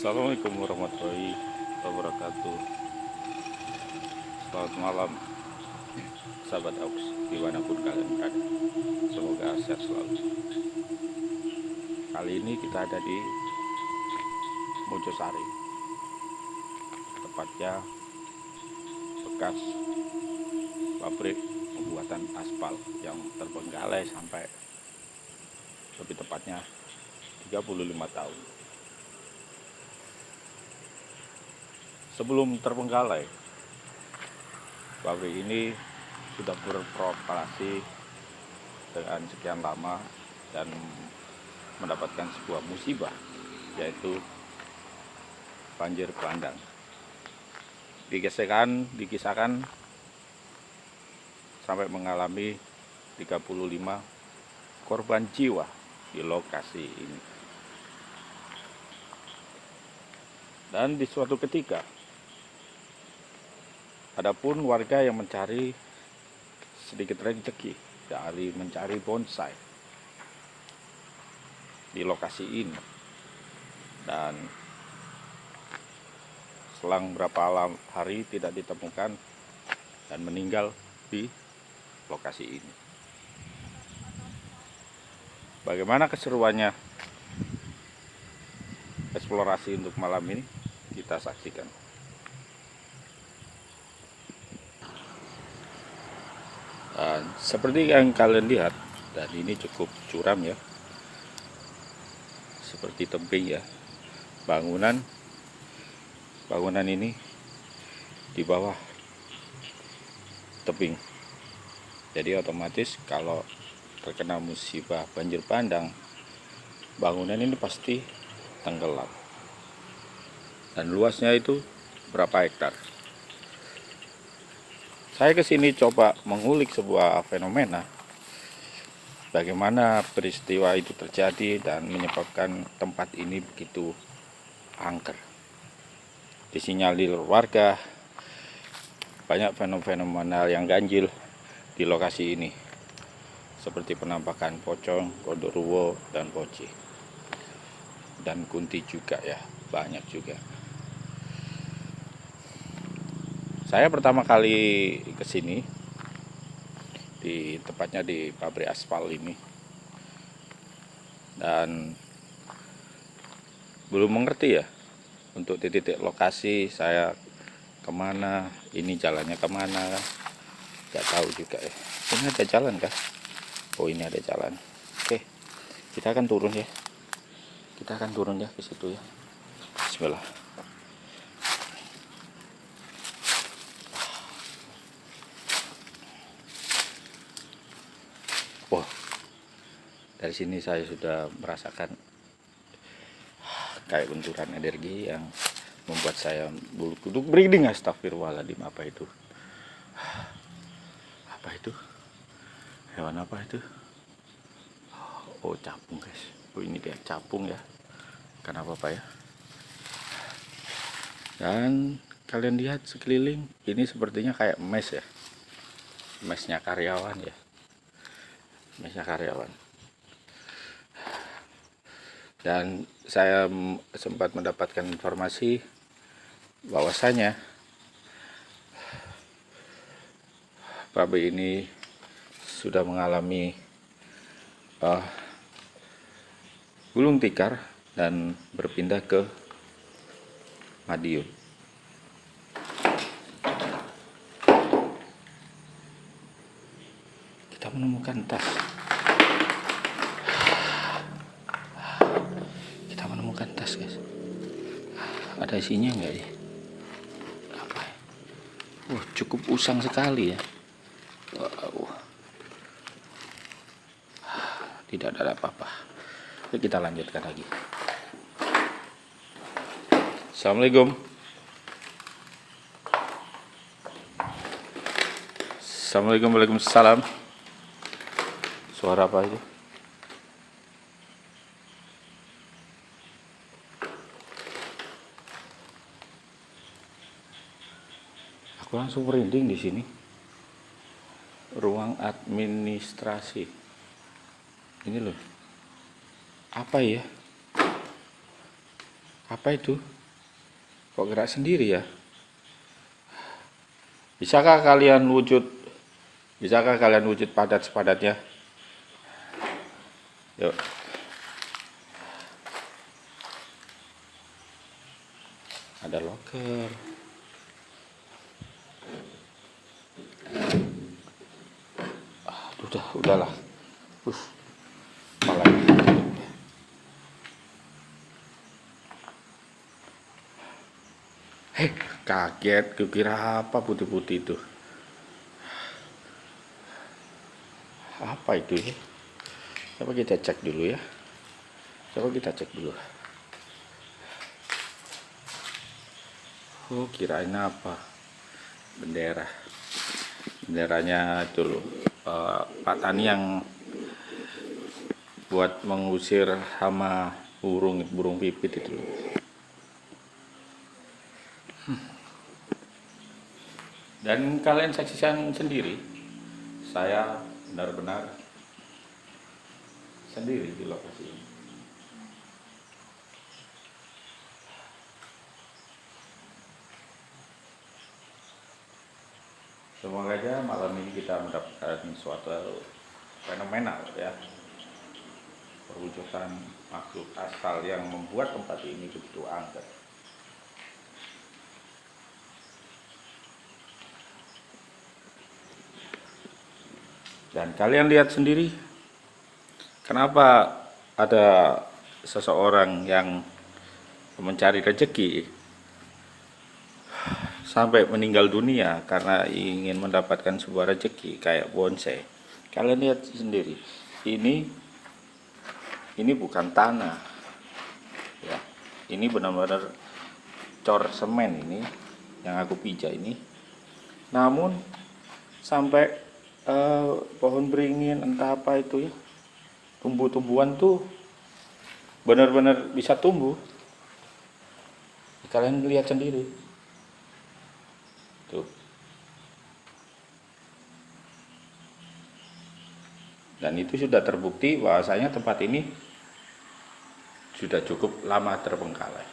Assalamualaikum warahmatullahi wabarakatuh. Selamat malam sahabat AUX dimanapun kalian berada. Semoga sehat selalu. Kali ini kita ada di Mojosari, tepatnya bekas pabrik pembuatan aspal yang terbengkalai sampai lebih tepatnya 35 tahun. Sebelum terbengkalai, pabrik ini sudah beroperasi dengan sekian lama dan mendapatkan sebuah musibah, yaitu banjir bandang. Dikisahkan sampai mengalami 35 korban jiwa di lokasi ini. Dan di suatu ketika, adapun warga yang mencari sedikit rezeki dari mencari bonsai di lokasi ini, dan selang berapa hari tidak ditemukan dan meninggal di lokasi ini. Bagaimana keseruannya eksplorasi untuk malam ini? Kita saksikan. Dan seperti yang kalian lihat, dan ini cukup curam ya, seperti tebing ya, bangunan ini di bawah tebing. Jadi otomatis kalau terkena musibah banjir bandang, bangunan ini pasti tenggelam. Dan luasnya itu berapa hektar. Saya kesini coba mengulik sebuah fenomena, bagaimana peristiwa itu terjadi dan menyebabkan tempat ini begitu angker. Disinyalir warga banyak fenomena yang ganjil di lokasi ini, seperti penampakan pocong, gondoruo, dan poci, dan kunti juga ya, banyak juga. Saya pertama kali kesini, tepatnya di pabrik aspal ini, dan belum mengerti ya untuk titik lokasi saya kemana, ini jalannya kemana, nggak tahu juga ya. Ini ada jalan kah? Oh, ini ada jalan. Oke, kita akan turun ya. Ke situ ya. Bismillah. Wah, dari sini saya sudah merasakan kayak benturan energi yang membuat saya bulu kuduk merinding. Astagfirullahaladzim. Apa itu? Hewan apa itu? Oh, capung guys. Oh, ini dia capung ya. Kenapa Pak ya? Dan kalian lihat sekeliling, ini sepertinya kayak mes ya. Mesnya karyawan ya. Dan saya sempat mendapatkan informasi bahwasanya pabrik ini sudah mengalami gulung tikar dan berpindah ke Madiun. Kita menemukan tas. Guys. Ada isinya enggak ya? Apa? Cukup usang sekali ya. Wow. Tidak ada apa-apa. Yuk kita lanjutkan lagi. Assalamualaikum. Waalaikumsalam. Suara apa itu? Aku langsung merinding di sini. Ruang administrasi. Ini loh. Apa ya? Apa itu? Kok gerak sendiri ya? Bisakah kalian wujud? Bisakah kalian wujud padat sepadatnya? Yuk. Ada loker. Udahlah. Malah. Kaget, kukira apa putih-putih itu. Apa itu ya? Coba kita cek dulu ya. Oh, kirain apa? Bendera. Benderanya itu loh. Pak Tani yang buat mengusir hama burung pipit itu loh. Dan kalian saksikan sendiri, saya benar-benar sendiri di lokasi ini. Semoga aja malam ini kita mendapatkan suatu fenomenal ya, perwujudan makhluk astral yang membuat tempat ini begitu angker. Dan kalian lihat sendiri, kenapa ada seseorang yang mencari rezeki sampai meninggal dunia karena ingin mendapatkan sebuah rezeki kayak bonsai. Kalian lihat sendiri, ini bukan tanah ya, ini benar-benar cor semen ini yang aku pijak ini. Namun sampai pohon beringin entah apa itu ya, tumbuh-tumbuhan tuh benar-benar bisa tumbuh. Kalian lihat sendiri tuh. Dan itu sudah terbukti bahwasanya tempat ini sudah cukup lama terbengkalai.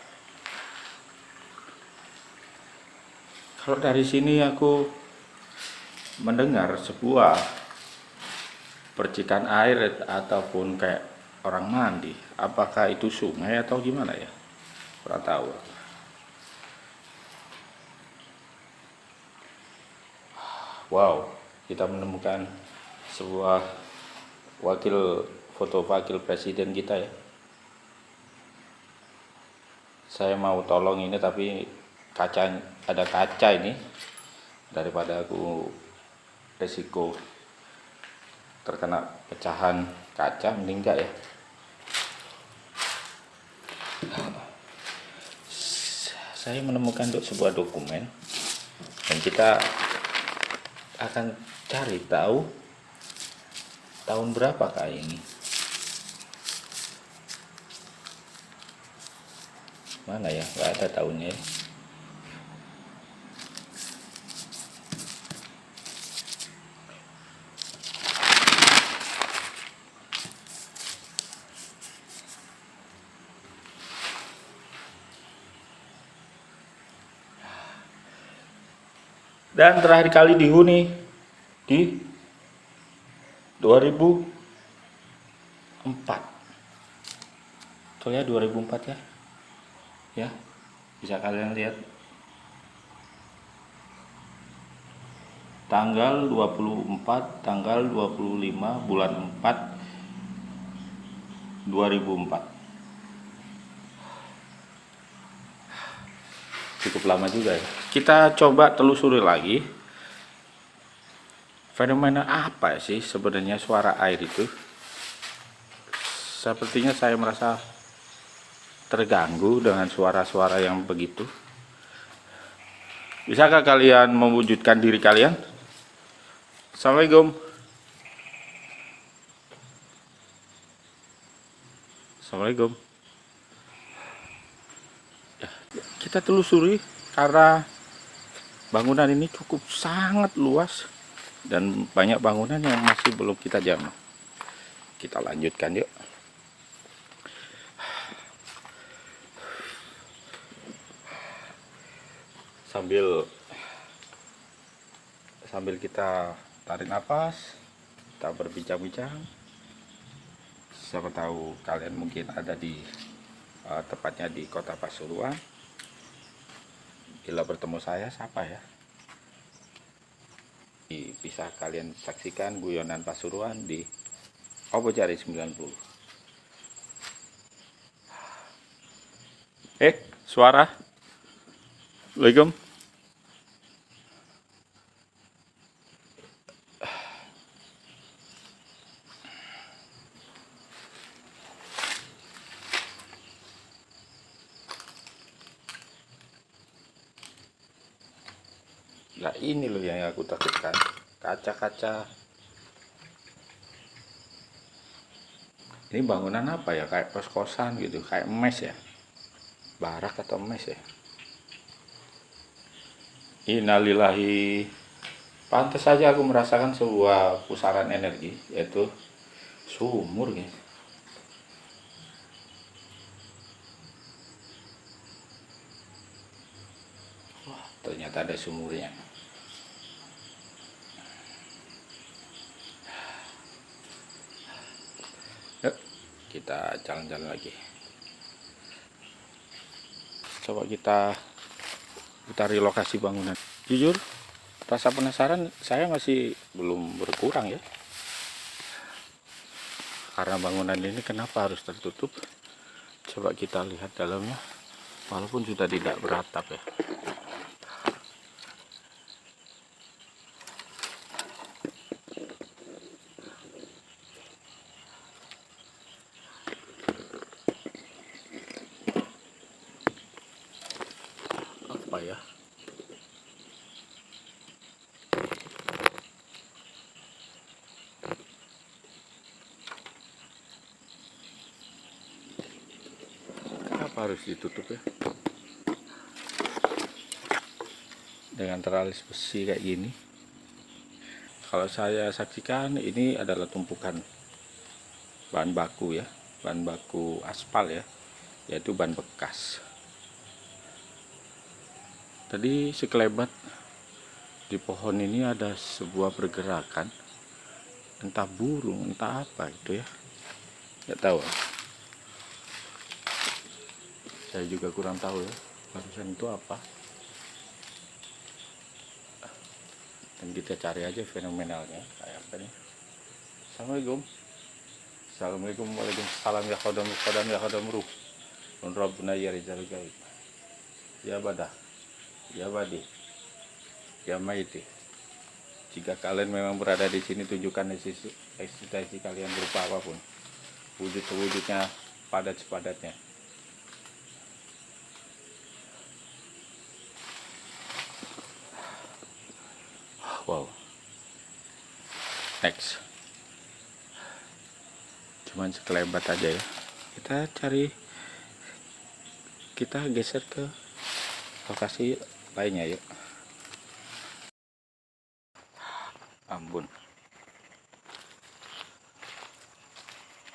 Kalau dari sini aku mendengar sebuah percikan air ataupun kayak orang mandi. Apakah itu sungai atau gimana ya? Kurang tahu. Wow, kita menemukan sebuah foto wakil presiden kita ya. Saya mau tolong ini tapi ada kaca ini, daripada aku resiko terkena pecahan kaca, mending enggak ya. Saya menemukan sebuah dokumen dan kita akan cari tahu tahun berapakah ini. Mana ya, nggak ada tahunnya ya. Dan terakhir kali dihuni di 2004. Betul ya, 2004 ya. Ya, bisa kalian lihat. Tanggal 24, tanggal 25 bulan 4 2004. Cukup lama juga ya. Kita coba telusuri lagi, fenomena apa sih sebenarnya suara air itu. Sepertinya saya merasa terganggu dengan suara-suara yang begitu. Bisakah kalian mewujudkan diri kalian? Assalamualaikum. Assalamualaikum. Ya, kita telusuri karena bangunan ini cukup sangat luas dan banyak bangunan yang masih belum kita jamah. Kita lanjutkan yuk. sambil kita tarik nafas, kita berbincang-bincang. Siapa tahu kalian mungkin ada di tepatnya di kota Pasuruan. Bila bertemu saya, siapa ya? Bisa kalian saksikan guyonan Pasuruan di Opo Jari 90. Suara. Assalamualaikum. Nah ini loh yang aku takutkan, kaca-kaca. Ini bangunan apa ya, kayak kos-kosan gitu, kayak mes ya, barak atau mes ya. Innalillahi. Pantas saja aku merasakan sebuah pusaran energi, yaitu sumur guys. Wah, ternyata ada sumurnya. Yuk, kita jalan-jalan lagi. Coba kita putari lokasi bangunan. Jujur, rasa penasaran saya masih belum berkurang ya. Karena bangunan ini kenapa harus tertutup? Coba kita lihat dalamnya. Walaupun sudah tidak beratap ya. Apa ya? Kenapa harus ditutup ya? Dengan teralis besi kayak gini. Kalau saya saksikan ini adalah tumpukan bahan baku ya, bahan baku aspal ya, yaitu bahan bekas. Tadi sekelebat di pohon ini ada sebuah pergerakan, entah burung entah apa itu ya, nggak tahu. Saya juga kurang tahu ya, barusan itu apa. Dan kita cari aja fenomenalnya kayak apa nih. Assalamualaikum. Assalamualaikum. Waalaikumsalam ya khodam ya khodam ruh. Nun rabbuna ya rizal gaib. Ya badah. Ya badi. Ya maiti. Jika kalian memang berada di sini, tunjukkan eksistensi kalian berupa apapun. Wujud-wujudnya padat-sepadatnya. Wow. Next. Cuman sekelebat aja ya. Kita geser ke lokasi lainnya yuk. Ambon.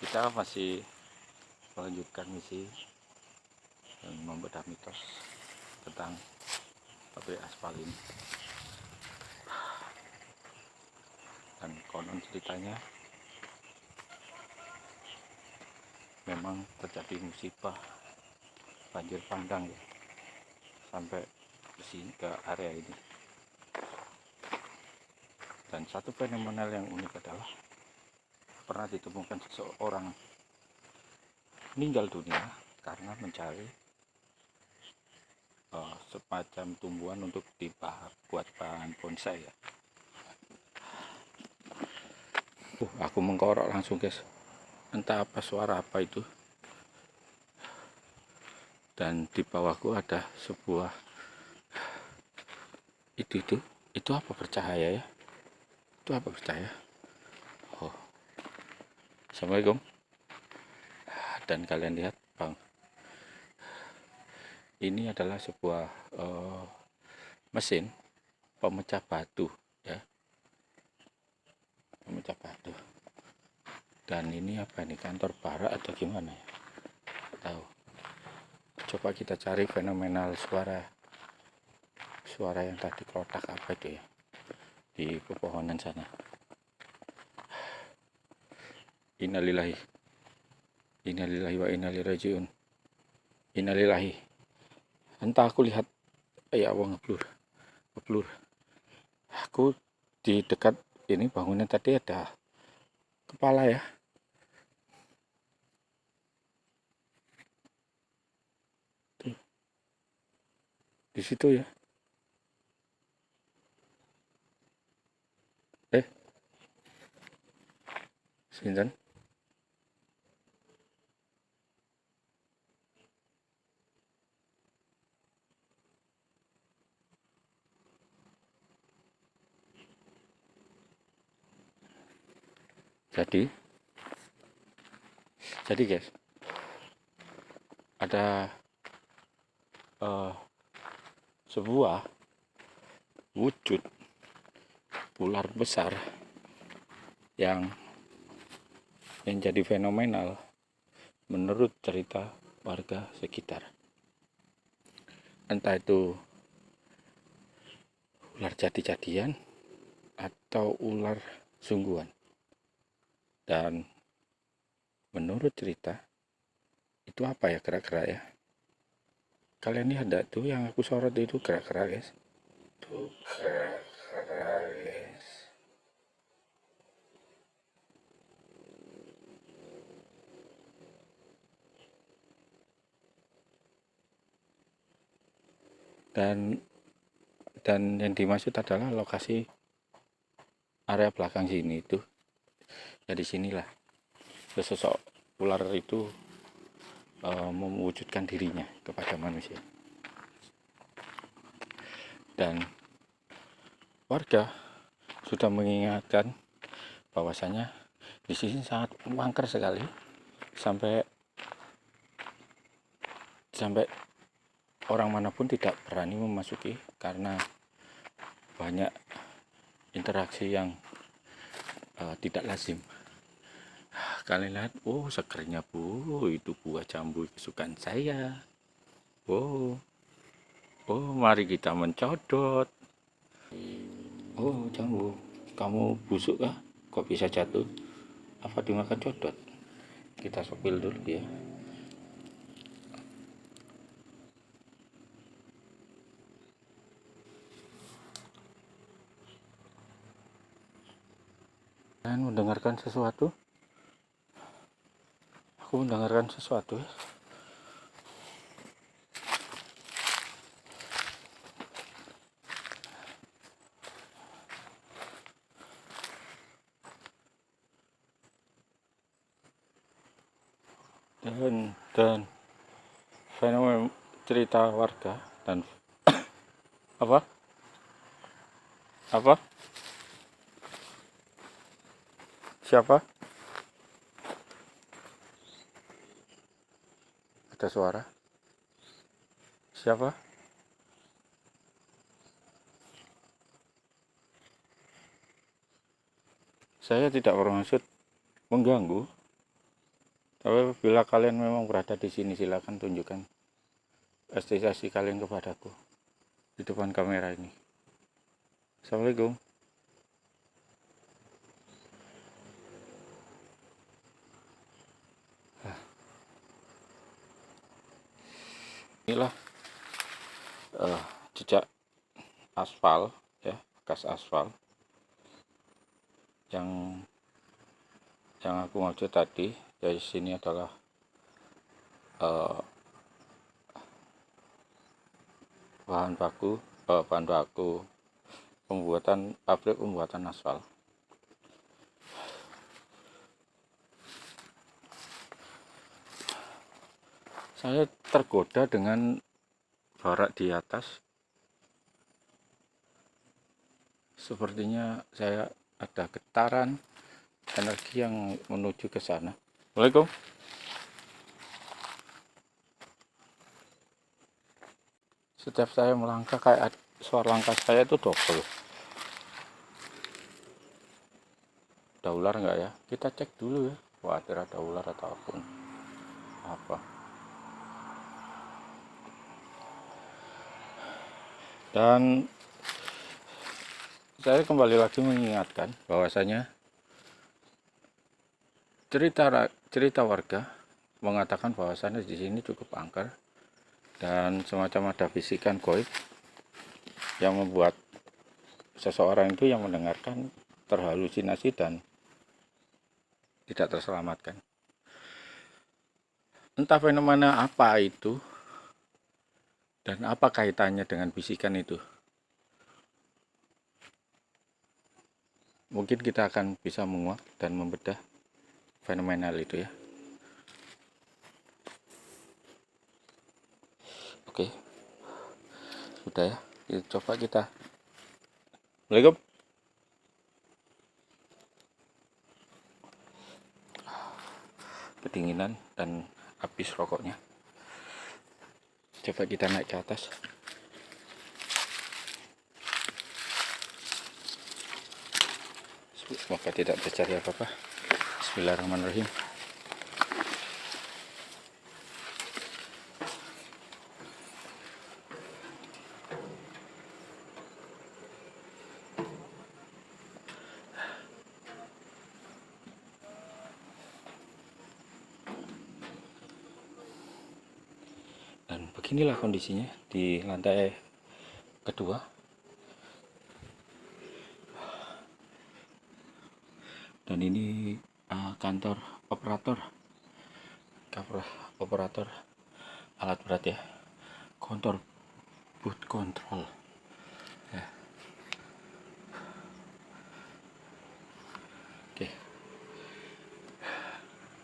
Kita masih melanjutkan misi dan membedah mitos tentang pabrik aspal ini. Dan konon ceritanya memang terjadi musibah banjir bandang ya, sampai sini ke area ini. Dan satu fenomenal yang unik adalah pernah ditemukan seseorang meninggal dunia karena mencari semacam tumbuhan untuk dibuat bahan bonsai ya. Aku mengkorok langsung guys, entah apa suara apa itu. Dan di bawahku ada sebuah itu apa bercahaya ya, itu apa bercahaya. Oh, assalamualaikum. Dan kalian lihat bang, ini adalah sebuah mesin pemecah batu ya, pemecah batu. Dan ini apa ini, kantor barak atau gimana ya, tahu. Coba kita cari fenomenal suara yang tadi kotak apa itu ya di pepohonan sana. Innalillahi wa inna ilaihi rajiun. Innalillahi. Entah aku lihat ya Allah ngeblur. Aku di dekat ini bangunan tadi ada kepala ya. Tuh. Di situ ya. Sinten? Jadi guys, ada sebuah wujud ular besar yang jadi fenomenal menurut cerita warga sekitar. Entah itu ular jadi-jadian atau ular sungguhan. Dan menurut cerita itu apa ya gerak-gerak ya? Kalian lihat enggak tuh yang aku sorot itu gerak-gerak guys? Tuh gerak-gerak guys. Dan yang dimaksud adalah lokasi area belakang sini itu. Ya di sinilah sosok ular itu mewujudkan dirinya kepada manusia. Dan warga sudah mengingatkan bahwasanya di sini sangat angker sekali sampai orang manapun tidak berani memasuki karena banyak interaksi yang tidak lazim. Kalian lihat, oh segernya bu, itu buah jambu kesukaan saya. Oh mari kita mencodot. Oh jambu, kamu busuk kah? Kok bisa jatuh? Apa dimakan codot? Kita sepil dulu ya. Dan mendengarkan sesuatu. Aku mendengarkan sesuatu ya. Dan fenomena cerita warga dan apa siapa ada suara siapa saya tidak bermaksud mengganggu, tapi bila kalian memang berada di sini silakan tunjukkan prestasi kalian kepadaku di depan kamera ini. Assalamualaikum. Inilah jejak aspal ya, bekas aspal yang aku maksud tadi. Dari sini adalah bahan baku pabrik pembuatan aspal. Saya tergoda dengan barak di atas. Sepertinya saya ada getaran energi yang menuju ke sana. Assalamualaikum. Setiap saya melangkah kayak suara langkah saya itu double. Ada ular nggak ya? Kita cek dulu ya. Khawatir ada ular ataupun apa. Dan saya kembali lagi mengingatkan bahwasanya cerita warga mengatakan bahwasannya di sini cukup angker dan semacam ada bisikan goib yang membuat seseorang itu yang mendengarkan terhalusinasi dan tidak terselamatkan. Entah fenomena apa itu dan apa kaitannya dengan bisikan itu. Mungkin kita akan bisa menguak dan membedah fenomenal itu ya. Oke, udah ya. Coba kita. Assalamualaikum. Kedinginan dan habis rokoknya. Coba kita naik ke atas. Semoga tidak terjadi apa-apa. Bismillahirrahmanirrahim. Dan beginilah kondisinya di lantai kedua. Dan ini kantor operator alat berat ya, kantor boot control ya. Oke.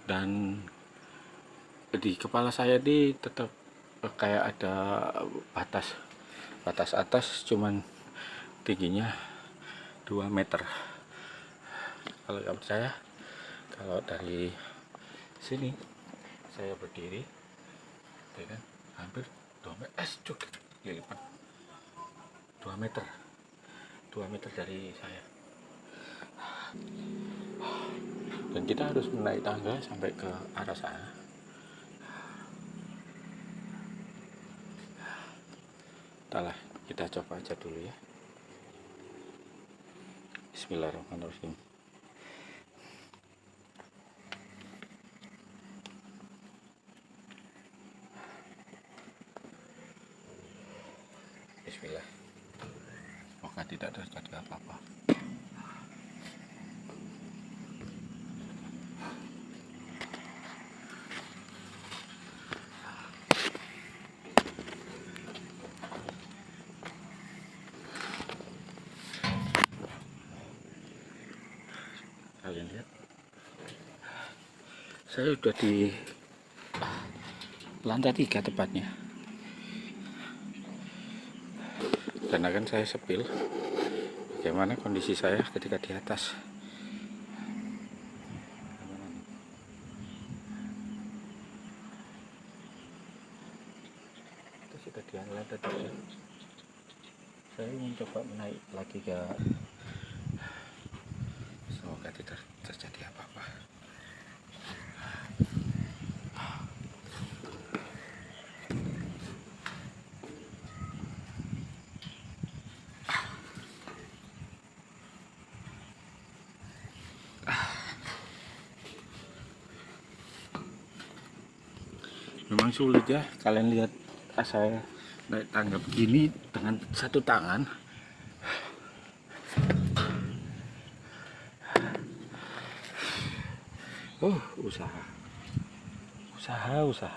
Dan di kepala saya ini tetap kayak ada batas atas, cuman tingginya 2 meter. Kalau nggak percaya, kalau dari sini saya berdiri, ya kan, hampir 2 meter, 2 meter, 2 meter dari saya. Dan kita harus menaik tangga sampai ke arah sana. Entahlah, kita coba aja dulu ya. Bismillahirrahmanirrahim. Bismillah. Semoga tidak terjadi apa-apa. Kalian lihat, saya udah di lantai 3 tepatnya. Dan akan saya sepil bagaimana kondisi saya ketika di atas. Kita sudah di lantai 3. Saya ingin coba menaik lagi ke. Semoga tidak terjadi apa-apa. Memang sulit ya, kalian lihat saya naik tangga begini dengan satu tangan. Usaha.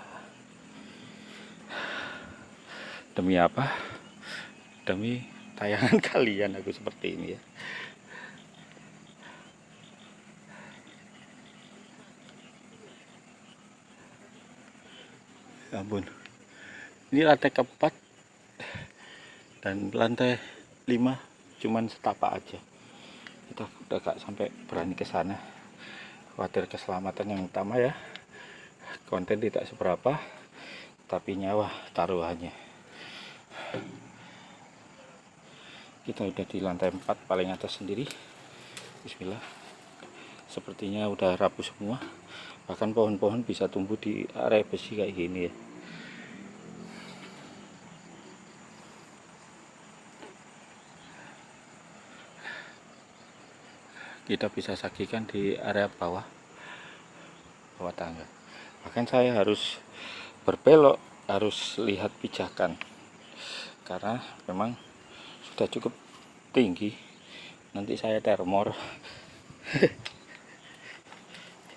Demi apa? Demi tayangan kalian aku seperti ini ya. Ya ampun. Ini lantai keempat dan lantai 5 cuman setapak aja. Kita udah gak sampai berani ke sana. Khawatir keselamatan yang utama ya. Konten tidak seberapa, tapi nyawa taruhannya. Kita udah di lantai 4 paling atas sendiri. Bismillah. Sepertinya udah rapuh semua. Bahkan pohon-pohon bisa tumbuh di area besi kayak gini ya. kita bisa saksikan di area bawah tangga. Bahkan saya harus berbelok, harus lihat pijakan karena memang sudah cukup tinggi, nanti saya termor.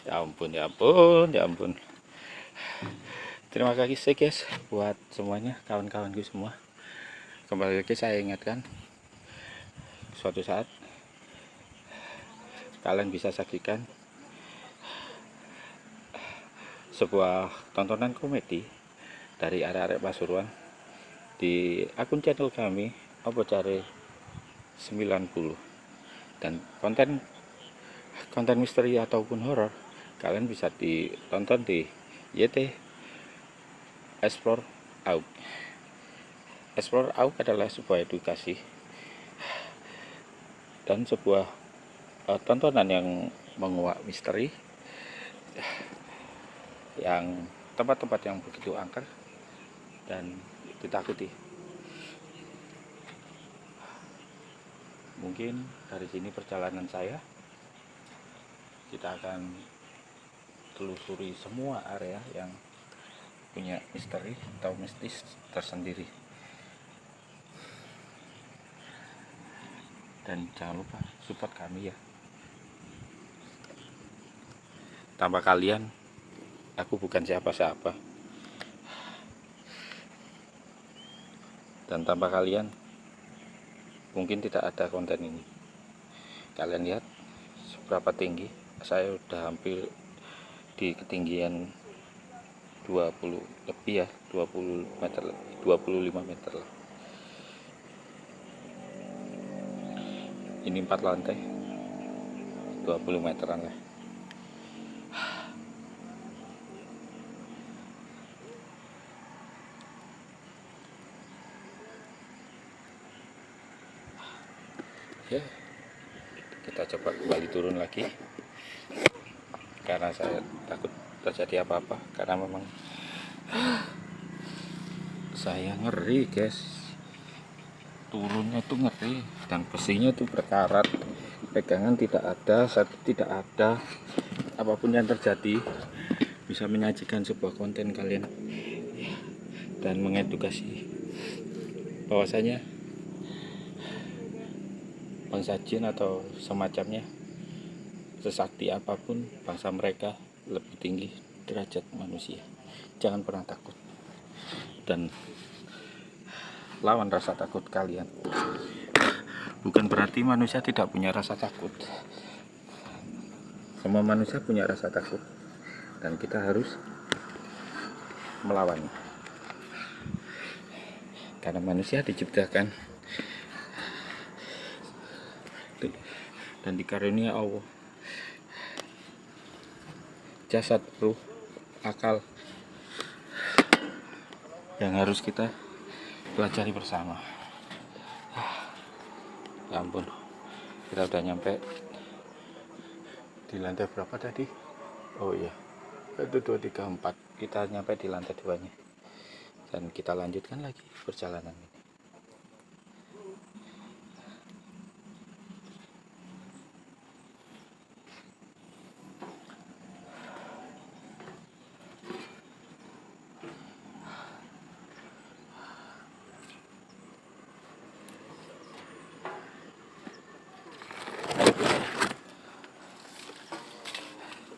Ya ampun, ya ampun, ya ampun. Terima kasih guys buat semuanya, kawan-kawanku semua. Kembali lagi saya ingatkan, suatu saat kalian bisa saksikan sebuah tontonan komedi dari arek-arek Pasuruan di akun channel kami Opo Cari 90, dan konten misteri ataupun horor kalian bisa ditonton di YT Explore Out. Explore Out adalah sebuah edukasi dan sebuah tontonan yang menguak misteri, yang tempat-tempat yang begitu angker dan ditakuti. Mungkin dari sini perjalanan saya, kita akan telusuri semua area yang punya misteri atau mistis tersendiri. Dan jangan lupa support kami ya. Tanpa kalian, aku bukan siapa-siapa. Dan tanpa kalian, mungkin tidak ada konten ini. Kalian lihat seberapa tinggi. Saya udah hampir di ketinggian 20 lebih ya, 20 meter, 25 meter lah. Ini 4 lantai, 20 meteran lah. Ya, kita coba kembali turun lagi karena saya takut terjadi apa-apa, karena memang saya ngeri guys, turunnya tuh ngeri dan besinya tuh berkarat, pegangan tidak ada, satu tidak ada, apapun yang terjadi bisa menyajikan sebuah konten kalian dan mengedukasi bahwasanya bangsa jin atau semacamnya, sesakti apapun bangsa mereka, lebih tinggi derajat manusia. Jangan pernah takut dan lawan rasa takut kalian. Bukan berarti manusia tidak punya rasa takut. Semua manusia punya rasa takut dan kita harus melawannya, karena manusia diciptakan dan dikarunia Allah jasad, ruh, akal yang harus kita pelajari bersama. Ya ampun, kita udah nyampe di lantai berapa tadi? Oh iya, 1, 2, 3, 4. Kita nyampe di lantai 2 nya dan kita lanjutkan lagi perjalanan ini.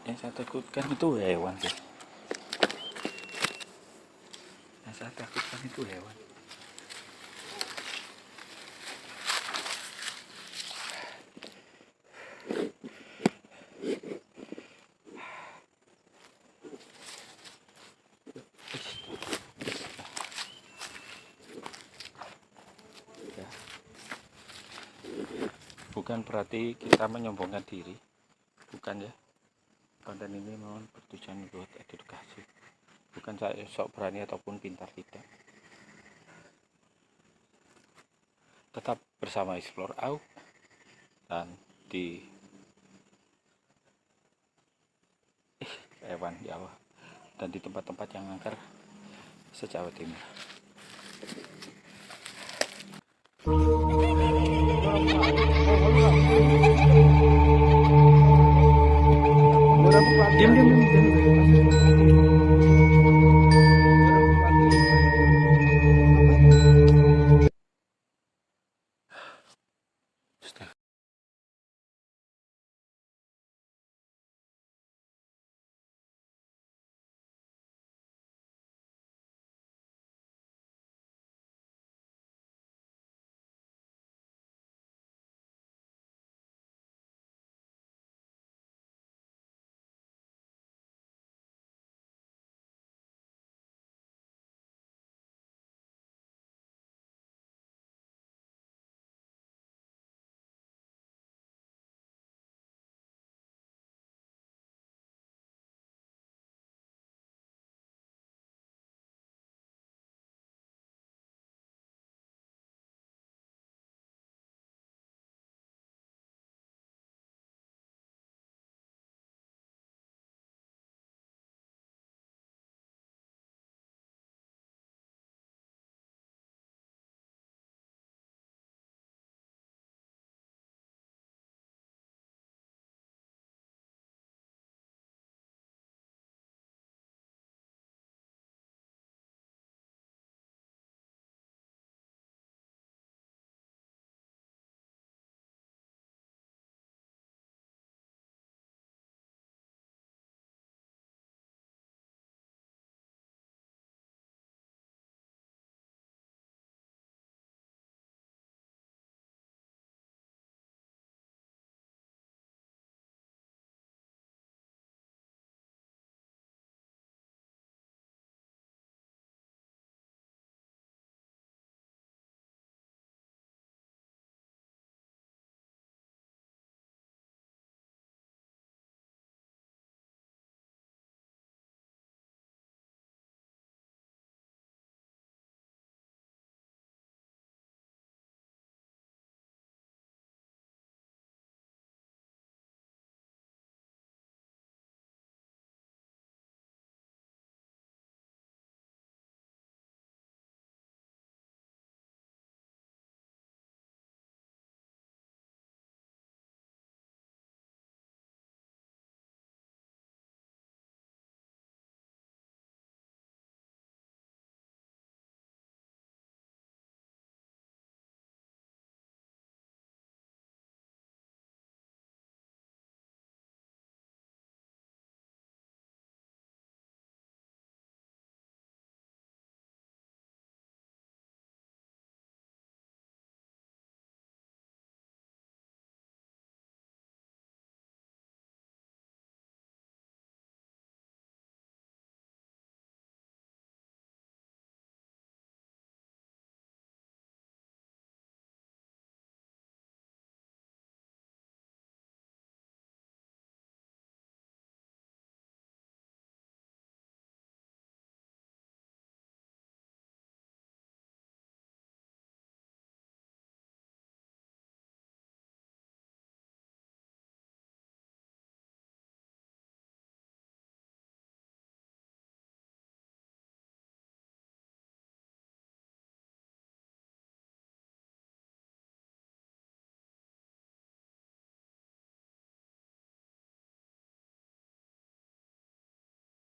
Yang saya takutkan itu hewan sih. Yang saya takutkan itu hewan. Ya. Bukan berarti kita menyombongkan diri, bukan ya. Konten ini memang bertujuan buat edukasi, bukan saya sok berani ataupun pintar, tidak. Tetap bersama Explore Out dan di hewan Jawa dan di tempat-tempat yang angker se-Jawa Timur.